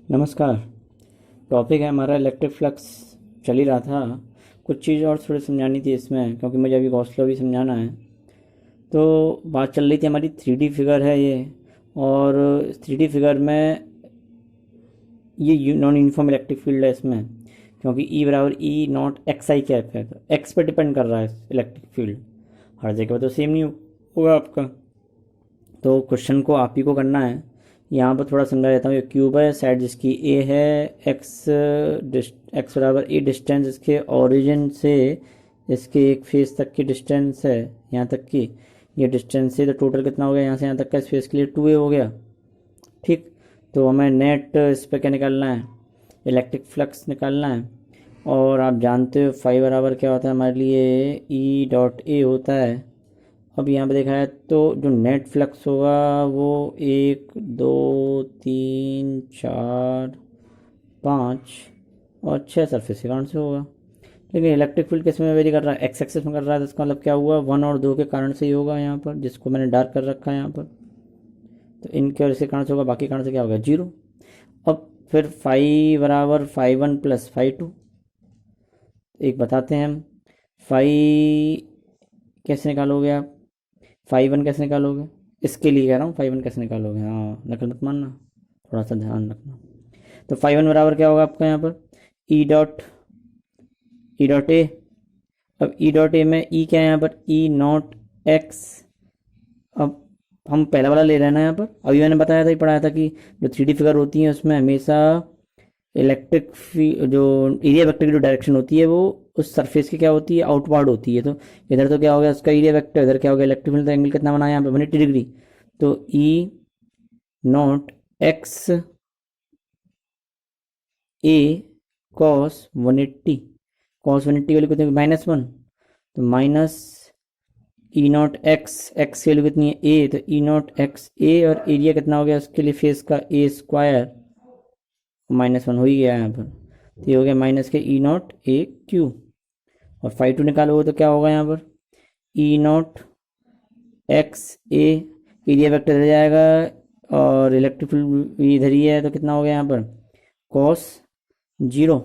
नमस्कार। टॉपिक है हमारा इलेक्ट्रिक फ्लक्स। चल ही रहा था, कुछ चीज़ और थोड़ी समझानी थी इसमें, क्योंकि मुझे अभी गॉस लॉ भी समझाना है। तो बात चल रही थी हमारी 3D फिगर है ये, और 3D फिगर में ये नॉन यूनिफॉर्म इलेक्ट्रिक फील्ड है इसमें, क्योंकि ई बराबर ई नॉट एक्स आई कैप है, तो एक्स पर डिपेंड कर रहा है इलेक्ट्रिक फील्ड। हर जगह पर तो सेम नहीं होगा आपका। तो क्वेश्चन को आप ही को करना है। यहाँ पर थोड़ा समझा देता हूँ। ये क्यूब है, साइड जिसकी ए है, एक्स बराबर ए डिस्टेंस इसके ओरिजिन से इसके एक फेस तक की डिस्टेंस है, यहाँ तक की ये डिस्टेंस है। तो टोटल कितना हो गया, यहाँ से यहाँ तक का इस फेस के लिए 2a हो गया। ठीक, तो हमें नेट इस पर क्या निकालना है, इलेक्ट्रिक फ्लक्स निकालना है। और आप जानते हो फाई बराबर क्या होता है हमारे लिए, ई डॉट ए होता है। अब यहाँ पे देखा है तो जो नेट फ्लक्स होगा वो 1 2 3 4 5 और 6 सरफेस के कारण से होगा। लेकिन इलेक्ट्रिक फील्ड किस में वेरी कर रहा है, एक्स एक्सिस में कर रहा है, तो इसका मतलब क्या हुआ, 1 और 2 के कारण से ही होगा यहाँ पर, जिसको मैंने डार्क कर रखा है यहाँ पर। तो इनके और इसके कारण से होगा, बाकी कारण से क्या होगा, 0। अब फिर फाई बराबर फाई 1 प्लस फाई 2। एक बताते हैं हम, फाई कैसे निकालोगे आप, फाई 1 कैसे निकालोगे, इसके लिए कह रहा हूँ, फाई 1 कैसे निकालोगे, हाँ नकल मत मानना, थोड़ा सा ध्यान रखना। तो फाई 1 बराबर क्या होगा आपका यहाँ पर, ई डॉट ए। अब ई डॉट ए में ई क्या है यहाँ पर, ई नॉट एक्स। अब हम पहला वाला ले रहे हैं ना यहाँ पर, अभी मैंने बताया था, ही पढ़ाया था कि जो 3D फिगर होती है उसमें हमेशा इलेक्ट्रिक जो एरिया वेक्टर की जो डायरेक्शन होती है वो उस सरफेस की क्या होती है, आउटवर्ड होती है। तो इधर तो क्या हो गया उसका एरिया वेक्टर, इधर क्या हो गया इलेक्ट्रिक फील्ड। एंगल कितना बनाया यहाँ पे, 180 डिग्री। तो E naught X A cos 180, cos 180 की वैल्यू कितनी, -1। तो minus E naught X, X की वैल्यू कितनी है ए, तो ई नॉट एक्स ए, और एरिया कितना हो गया उसके लिए फेस का, ए स्क्वायर, -1 हो ही गया यहाँ पर। तो ये हो गया माइनस के ई नॉट ए क्यू। और फाई 2 निकालोगे तो क्या होगा यहाँ पर, E naught X A, area vector इधर जाएगा और इलेक्ट्रिक फील्ड भी इधर ही है, तो कितना हो गया यहाँ पर, कॉस 0।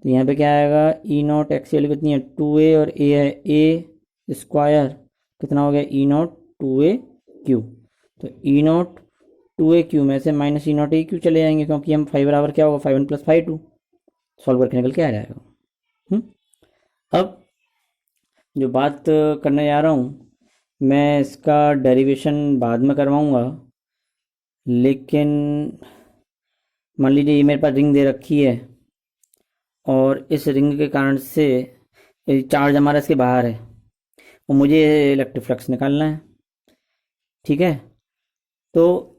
तो यहाँ पे क्या आएगा, ई नॉट एक्स की वैल्यू कितनी है 2a, और ए है ए स्क्वायर, कितना हो गया ई नॉट 2a क्यू। तो ई नॉट 2a क्यू में से minus E naught A Q चले जाएंगे, क्योंकि हम फाई बराबर क्या होगा, फाई 1 प्लस फाई 2 सॉल्व करके निकल के आ जाएगा। अब जो बात करने जा रहा हूँ, मैं इसका डेरिवेशन बाद में करवाऊँगा। लेकिन मान लीजिए ये मेरे पास रिंग दे रखी है, और इस रिंग के कारण से चार्ज हमारा इसके बाहर है, और मुझे इलेक्ट्रिक फ्लक्स निकालना है। ठीक है, तो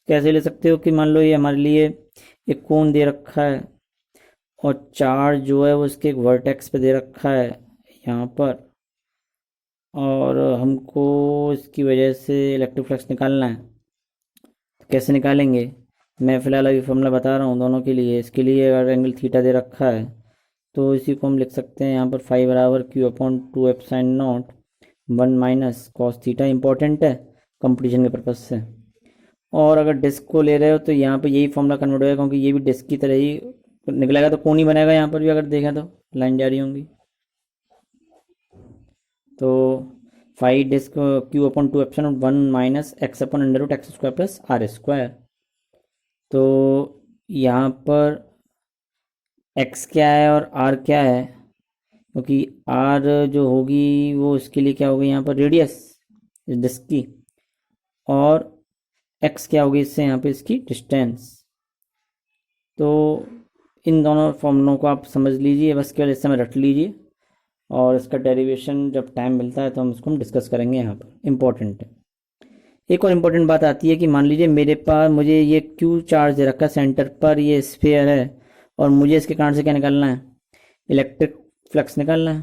कैसे ले सकते हो कि मान लो ये हमारे लिए एक कोन दे रखा है, और चार्ज जो है वो इसके एक वर्टेक्स पे दे रखा है यहाँ पर, और हमको इसकी वजह से इलेक्ट्रिक फ्लक्स निकालना है। तो कैसे निकालेंगे, मैं फ़िलहाल अभी फॉर्मूला बता रहा हूँ दोनों के लिए। इसके लिए अगर एंगल थीटा दे रखा है तो इसी को हम लिख सकते हैं यहाँ पर, फाई बराबर Q/2 epsilon not 1 minus cos theta. Important है कंपटीशन के पर्पज़ से। और अगर डिस्क को ले रहे हो तो यहाँ पे यही फॉर्मूला कन्वर्ट होगा, क्योंकि ये भी डिस्क की तरह ही निकलेगा, तो कोन ही बनेगा यहाँ पर भी, अगर देखें तो लाइन जा रही होंगी। तो phi disc Q/2 epsilon 1 minus x/√x² plus r²। तो यहाँ पर x क्या है और r क्या है, क्योंकि r जो होगी वो इसके लिए क्या होगी यहाँ पर, रेडियस डिस्क की, और x क्या होगी इससे यहाँ पे इसकी डिस्टेंस। तो इन दोनों फॉर्मूलों को आप समझ लीजिए, बस केवल इस समय रट लीजिए, और इसका डेरिवेशन जब टाइम मिलता है तो हम इसको डिस्कस करेंगे। यहाँ पर इम्पोर्टेंट है, एक और इम्पोर्टेंट बात आती है कि मान लीजिए मेरे पास, मुझे ये क्यू चार्ज दे रखा है सेंटर पर, ये स्फीयर है, और मुझे इसके कारण से क्या निकालना है, इलेक्ट्रिक फ्लक्स निकालना है।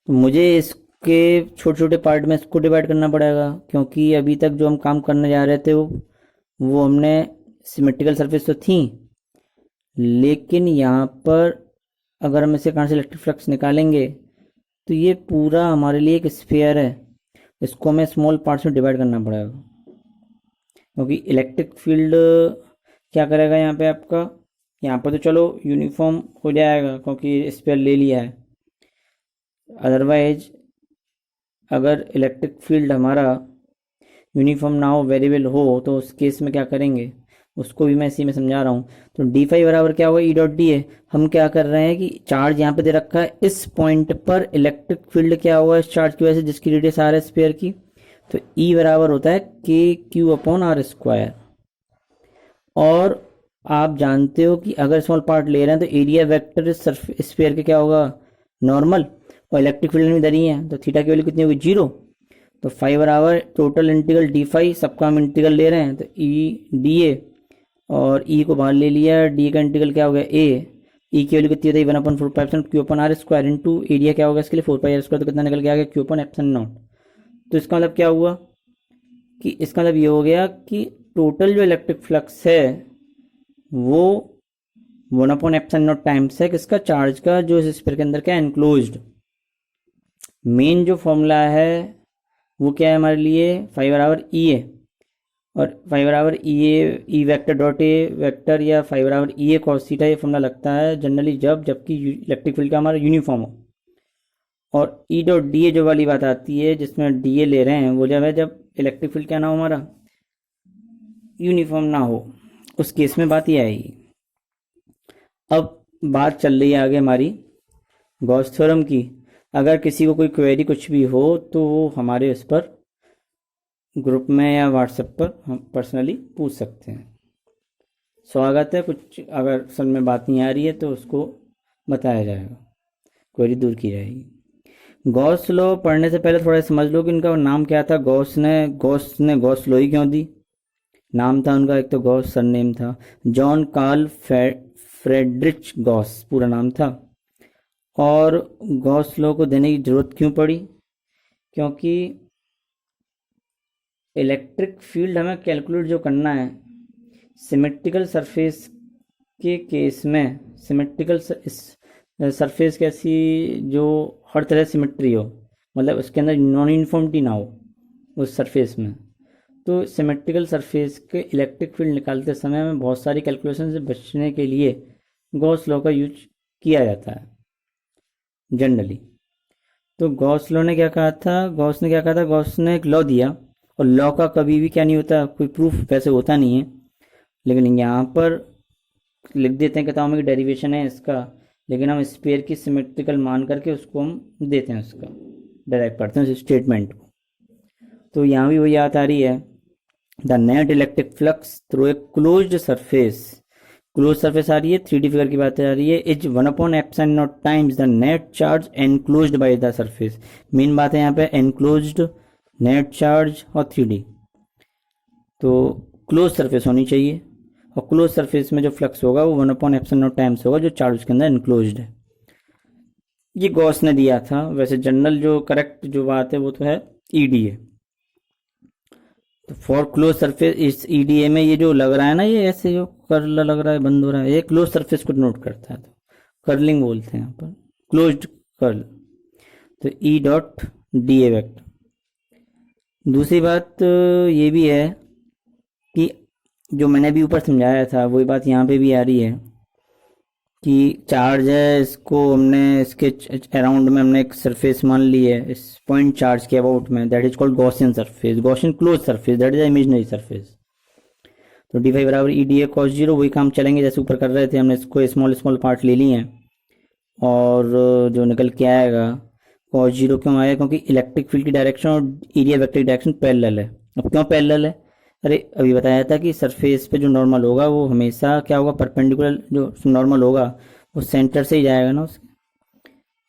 तो मुझे इसके छोटे छोटे पार्ट में इसको डिवाइड करना पड़ेगा, क्योंकि अभी तक जो हम काम करने जा रहे थे वो हमने सिमेट्रिकल सरफेस तो थी, लेकिन यहाँ पर अगर हम इसके कारण से इलेक्ट्रिक फ्लक्स निकालेंगे तो ये पूरा हमारे लिए एक स्फीयर है, इसको हमें स्मॉल पार्ट्स में डिवाइड करना पड़ेगा। क्योंकि इलेक्ट्रिक फील्ड क्या करेगा यहाँ पे आपका, यहाँ पर तो चलो यूनिफॉर्म हो जाएगा क्योंकि स्पेयर ले लिया है। अदरवाइज अगर इलेक्ट्रिक फील्ड हमारा यूनिफॉर्म ना हो, वेरिएबल हो, तो उस केस में क्या करेंगे उसको भी मैं इसी में समझा रहा हूँ। तो डी फाई बराबर क्या होगा, ई डॉट डी है। हम क्या कर रहे हैं कि चार्ज यहाँ पे दे रखा है, इस पॉइंट पर इलेक्ट्रिक फील्ड क्या होगा इस चार्ज की वजह से जिसकी रेडियस आर है स्फीयर की, तो ई बराबर होता है के क्यू अपॉन आर स्क्वायर। और आप जानते हो कि अगर स्मॉल पार्ट ले रहे हैं तो एरिया वेक्टर स्फीयर के क्या होगा, नॉर्मल, और इलेक्ट्रिक फील्ड में इधर ही है तो थीटा की वैल्यू कितनी होगी, 0। तो फाई बराबर टोटल इंटीग्रल डी फाई, सबका हम इंटीग्रल ले रहे हैं तो ई डी ए, और ई को बाहर ले लिया, डी का इंटीग्रल क्या हो गया ए, ई की वैल्यू कितनी होती है 1/4 Q upon r square into area क्या होगा इसके लिए 4 पाई आर स्क्वायर, तो कितना निकल के आ गया क्यू अपन एप्सिलॉन नॉट। तो इसका मतलब क्या हुआ कि इसका मतलब ये हो गया कि टोटल जो इलेक्ट्रिक फ्लक्स है वो 1/एप्सिलॉन नॉट टाइम्स है किसका, चार्ज का, जो इस स्फीयर के अंदर क्या एनक्लोज्ड। मेन जो फॉर्मूला है वो क्या है हमारे लिए, फाई बराबर ई ए, और फाई बराबर E A E vector dot A vector, या फाई बराबर ई ए कॉस थीटा, ये फॉर्मूला लगता है जनरली जबकि इलेक्ट्रिक फील्ड का हमारा यूनिफॉर्म हो। और ई डॉट डी ए जो वाली बात आती है जिसमें डी ए ले रहे हैं वो जब है जब इलेक्ट्रिक फील्ड क्या ना हो हमारा यूनिफॉर्म ना हो, उस केस में बात ये आएगी। अब बात चल रही है आगे हमारी गॉस थ्योरम की। अगर किसी को कोई क्वेरी कुछ भी हो तो वो हमारे उस पर ग्रुप में या व्हाट्सएप पर हम पर्सनली पूछ सकते हैं। स्वागत है, कुछ अगर समझ में बात नहीं आ रही है तो उसको बताया जाएगा, क्वेरी दूर की जाएगी। गॉस लॉ पढ़ने से पहले थोड़ा समझ लो कि इनका नाम क्या था। गॉस ने गॉस लॉ ही क्यों दी, नाम था उनका एक तो गॉस, सरनेम था जॉन कार्ल फ्रेडरिच गॉस पूरा नाम था। और गॉस लॉ को देने की ज़रूरत क्यों पड़ी, क्योंकि इलेक्ट्रिक फील्ड हमें कैलकुलेट जो करना है सिमेट्रिकल सरफेस के केस में, सिमेट्रिकल सरफेस कैसी जो हर तरह सिमेट्री हो, मतलब उसके अंदर नॉन यूनिफॉर्मिटी ना हो उस सरफेस में, तो सिमेट्रिकल सरफेस के इलेक्ट्रिक फील्ड निकालते समय हमें बहुत सारी कैलकुलेशन से बचने के लिए गॉस लॉ का यूज किया जाता है जनरली। तो गॉस ने क्या कहा था, गॉस ने एक लॉ दिया, और लॉ का कभी भी क्या नहीं होता, कोई प्रूफ वैसे होता नहीं है, लेकिन यहाँ पर लिख देते हैं किताबों में कि डेरिवेशन है इसका, लेकिन हम स्फीयर की सिमेट्रिकल मान करके उसको हम देते हैं, उसका डायरेक्ट पढ़ते हैं उस स्टेटमेंट को। तो यहाँ भी वही याद आ रही है, the net electric flux through a closed surface, close surface आ रही है, 3D फिगर की बात आ रही है, इज 1/एप्सिलॉन naught times the net charge enclosed by the surface. Main बात है यहाँ पे एनक्लोज्ड, नेट चार्ज और 3D, तो क्लोज सरफेस होनी चाहिए, और क्लोज सरफेस में जो फ्लक्स होगा वो 1/एप्सिलॉन नॉट टाइम्स होगा जो चार्ज के अंदर एनक्लोज्ड है। ये गॉस ने दिया था, वैसे जनरल जो करेक्ट जो बात है वो तो है EDA। तो फॉर क्लोज सरफेस इस EDA में ये जो लग रहा है ना, ये ऐसे जो कर्ल लग रहा है, बंद हो रहा है, ये क्लोज सरफेस को नोट करता है, तो कर्लिंग बोलते हैं यहाँ पर, क्लोज्ड कर्ल, तो E डॉट DA वेक्टर। दूसरी बात ये भी है कि जो मैंने भी ऊपर समझाया था वही बात यहाँ पे भी आ रही है कि चार्ज है, इसको हमने इसके अराउंड में हमने एक सरफेस मान ली है, इस पॉइंट चार्ज के अबाउट में, that is called Gaussian surface, Gaussian close surface, that is imaginary surface. तो डी फाई बराबर EDA cos 0, वही काम चलेंगे जैसे ऊपर कर रहे थे, हमने इसको स्मॉल पार्ट ले लिए हैं, और जो निकल के आएगा cos 0 क्यों आएगा, क्योंकि इलेक्ट्रिक फील्ड की डायरेक्शन और एरिया वेक्टर की डायरेक्शन पैरेलल है। अब क्यों पैरेलल है, अरे अभी बताया था कि सरफेस पे जो नॉर्मल होगा वो हमेशा क्या होगा, परपेंडिकुलर जो नॉर्मल होगा वो सेंटर से ही जाएगा ना उसके,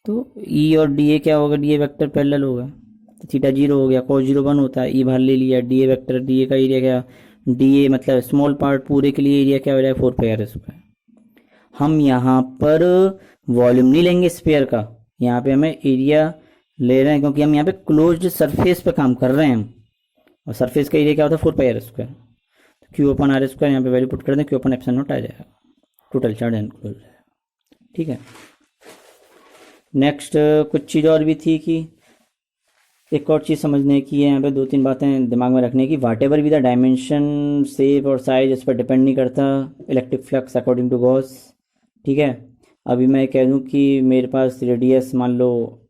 तो E और DA क्या होगा, DA वेक्टर पैरेलल होगा, तो थीटा 0 हो गया, cos 0 1 होता है, E बाहर ले लिया, DA वेक्टर, DA का एरिया क्या, DA मतलब स्मॉल पार्ट पूरे के लिए एरिया क्या हो जाएगा 4 पाई आर स्क्वायर। हम यहाँ पर वॉल्यूम नहीं लेंगे स्फीयर का, यहाँ पे हमें एरिया ले रहे हैं क्योंकि हम यहाँ पे क्लोज्ड सरफेस पे काम कर रहे हैं, और सरफेस का एरिया क्या होता है 4 पाई आर स्क्वायर, तो क्यू अपन आर स्क्वायर यहाँ पे वैल्यू पुट कर दें, क्यू अपन एप्सिलॉन नॉट आ जाएगा, टोटल चार्ज एनक्लोज है। ठीक है, नेक्स्ट कुछ चीज़ और भी थी कि एक और चीज़ समझने की है यहाँ पे, 2-3 बातें दिमाग में रखने की। वाट एवर भी द डायमेंशन, शेप और साइज इस पर डिपेंड नहीं करता electric flux according to Gauss. ठीक है, अभी मैं कह दूँ कि मेरे पास रेडियस मान लो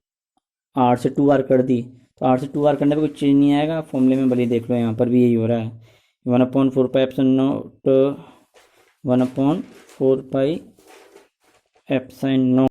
R से 2R कर दी, तो R से 2R करने पे कुछ चेंज नहीं आएगा, फॉर्मूले में भले देख लो, यहाँ पर भी यही हो रहा है। 1/4πε0 1/4πε0